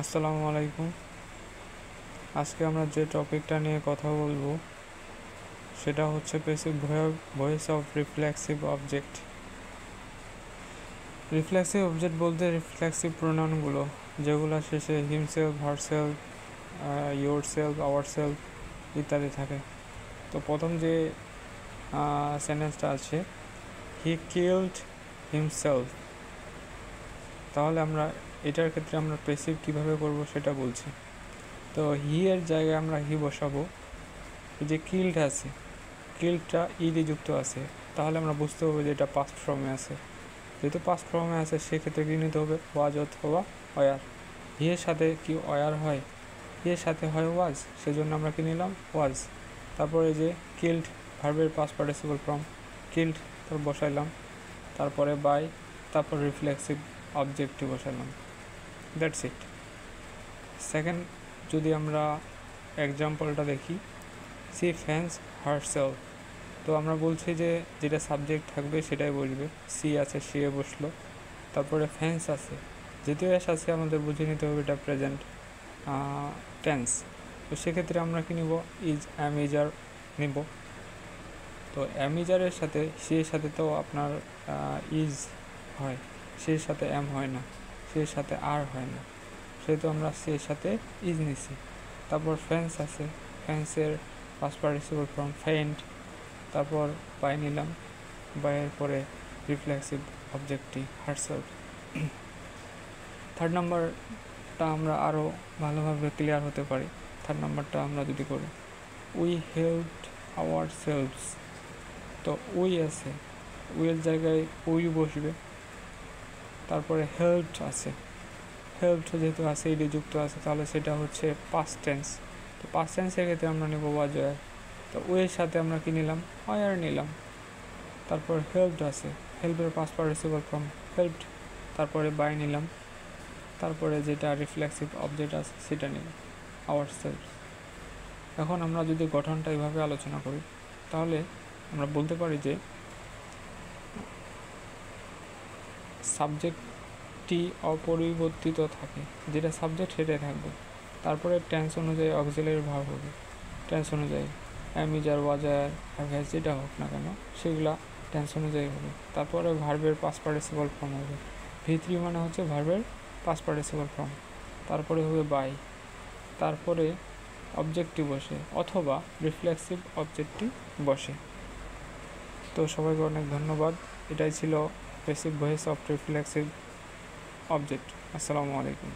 আসসালামু আলাইকুম। আজকে আমরা যে টপিকটা নিয়ে কথা বলবো সেটা হচ্ছে passive voice of reflexive object. Reflexive object বলতে রিফ্লেক্সিভ প্রোনাউনগুলো যেগুলো শেষে হিমসেলফ, হারসেলফ, ইয়োরসেলফ, আওয়ারসেলফ ইত্যাদি থাকে। তো প্রথম যে সেন্টেন্সটা আছে, হি কিলড হিমসেলফ, তাহলে আমরা এটার ক্ষেত্রে আমরা প্যাসিভ কীভাবে করব সেটা বলছি। তো হি এর জায়গায় আমরা হি বসাবো। যে কিল্ড আছে, কিল্ডটা ইডি যুক্ত আছে, তাহলে আমরা বুঝতে হবে যে এটা পাস্ট ফর্মে আছে। যেহেতু পাস্ট ফর্মে আছে সেক্ষেত্রে কী নিতে হবে, ওয়াজ অথবা ওয়ার। হি এর সাথে কি ওয়ার হয়, হি এর সাথে হয় ওয়াজ, সেজন্য আমরা কি নিলাম, ওয়াজ। তারপরে যে কিল্ড ভার্বের পাস্ট পার্টিসিপল ফর্ম, কিল্ড তার বসাইলাম, তারপরে বাই, তারপর রিফ্লেক্সিভ অবজেক্টটি বসাইলাম। That's it. সেকেন্ড যদি আমরা এক্সাম্পলটা দেখি, সি ফ্যান্স হারসেলফ, তো আমরা বলছি যে যেটা সাবজেক্ট থাকবে সেটাই বসবে। সি আছে, সে বসলো, তারপরে ফ্যান্স আছে, যেহেতু এস আছে আমাদের বুঝে নিতে হবে এটা প্রেজেন্ট টেন্স। তো সেক্ষেত্রে আমরা কি নিব, ইজ অ্যামিজার নিব। তো অ্যামিজারের সাথে সে সাথে তো আপনার ইজ হয়, সে সাথে এম হয় না, সে সাথে আর হয় না, সেহেতু আমরা সে সাথে ইজ নিছি। তারপর ফ্যান্স আছে, ফ্যান্সের পাস্ট পার্টিসিপল ফর্ম ফেইন্ট, তারপর বাই নিলাম, বাইয়ের পরে রিফ্লেক্সিভ অবজেক্টটি হারসেলফ। থার্ড নাম্বারটা আমরা আরও ভালোভাবে ক্লিয়ার হতে পারি। থার্ড নাম্বারটা আমরা যদি করি, উই হেল্পড আওয়ার সেলভস, তো উই আছে, উইয়ের জায়গায় উই বসবে। তারপরে হেল্পড আছে, হেল্পড যেহেতু আছে ইডি যুক্ত আছে, তাহলে সেটা হচ্ছে পাস্ট টেন্স। তো পাস্ট টেন্সের ক্ষেত্রে আমরা নেব ওয়াজ ওয়ার। তো ওয়ের সাথে আমরা কি নিলাম, ওয়ার নিলাম। তারপর হেল্পড আছে, হেল্পের পাস্ট পার্টিসিপল ফর্ম হেল্পড, তারপরে বাই নিলাম, তারপরে যেটা রিফ্লেক্সিভ অবজেক্ট আছে সেটা নিলাম, আওয়ার সেলফ। এখন আমরা যদি গঠনটা এইভাবে আলোচনা করি তাহলে আমরা বলতে পারি যে সাবজেক্টটি অপরিবর্তিত থাকে, যেটা সাবজেক্ট সেটাই থাকবে। তারপরে টেন্স অনুযায়ী অক্সিলারি ভার্ব হবে, টেন্স অনুযায়ী অ্যামিজার, ওয়াজার আর ভ্যাস যেটা হোক না কেন সেগুলা টেন্স অনুযায়ী হবে। তারপরে ভার্বের পাস্ট পার্টিসিপল ফর্ম হবে, V3 মানে হচ্ছে ভার্বের পাস্ট পার্টিসিপল ফর্ম। তারপরে হবে বাই, তারপরে অবজেক্টটি বসে অথবা রিফ্লেক্সিভ অবজেক্টটি বসে। তো সবাইকে অনেক ধন্যবাদ। এটাই ছিল passive voice of reflexive object. আসসালামু আলাইকুম।